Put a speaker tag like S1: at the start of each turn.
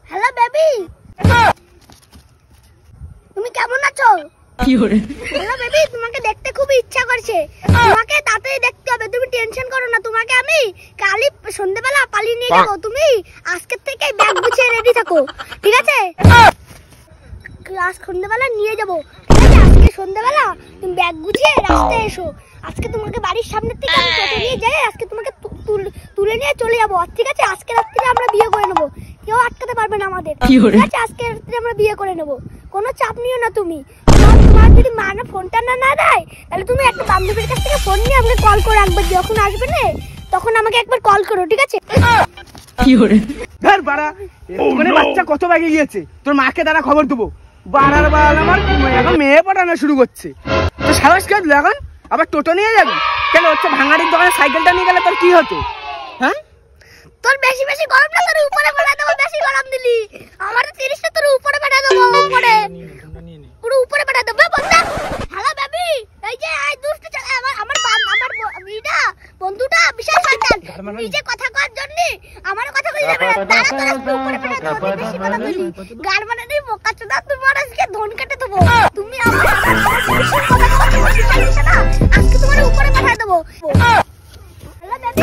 S1: Hello baby, তুমি কেমন আছো? হ্যালো বেবি, তোমাকে দেখতে খুব ইচ্ছা করছে, তোমাকে তাড়াতাড়ি দেখতে হবে, তুমি টেনশন করো না, তোমাকে আমি কালই সন্ধ্যাবেলা পালিয়ে নিয়ে যাবো, তুমি আজকের থেকে ব্যাগ গুছিয়ে রেডি থাকো, ঠিক আছে? আজ সন্ধ্যাবেলা নিয়ে যাবো, ঠিক আছে? আজকে সন্ধ্যাবেলা তুমি ব্যাগ গুছিয়ে রাস্তায় এসো, আজকে তোমাকে বাড়ির সামনে থেকে আমি টোটো নিয়ে যাই, আজকে তোমাকে তুলে নিয়ে চলে যাবো, ঠিক আছে? আজকে রাত্রে আমরা বিয়ে করে নেবো, কেউ আটকাতে পারবে না আমাদের, ঠিক আছে? আজকে রাত্রে আমরা বিয়ে করে নেবো, কোনো চাপ নিও না তুমি। তোমার যদি মা না ফোনটা না দেয়, তাহলে তুমি একটা বান্ধবীর কাছ থেকে ফোন নিয়ে আমাকে কল করো, একবার যখন আসবে না তখন আমাকে একবার কল করো, ঠিক আছে?
S2: বাচ্চা কত বাগে গিয়েছে, তোর মাকে দ্বারা খবর দেবো, বাড়ার বাল আমার এখন মেয়ে পড়ানো শুরু করছে, তো সাহস কে দিল এখন আবার টোটো নিয়ে যাবি? কেন হচ্ছে ভাঙাড়ির দোকানে সাইকেলটা নিয়ে গেলে তোর কি হতো? হ্যাঁ, তোর বেশি বেশি গরম না, তোর উপরে পাঠা দেবো, বেশি গরম দিলি আমার 30টা তোর উপরে পাঠা দেবো, উপরে পুরো উপরে পাঠা দেবো। বন্ধু, হ্যালো বেবি, এই যে এই দুষ্ট ছেলে আমার বন্ধুটা বিশাল শয়তান, নিজে কথা করার জন্য আমার কথা কই যাবে না, তারা তোর উপরে পাঠা দেবো, বেশি কথা বলি গার মানে নেই বোকা চোদা, তোমার আজকে ধন কেটে দেবো, তুমি আমার বেশি কথা বলছিস না, আজকে তোমার উপরে পাঠা দেবো। Hello baby,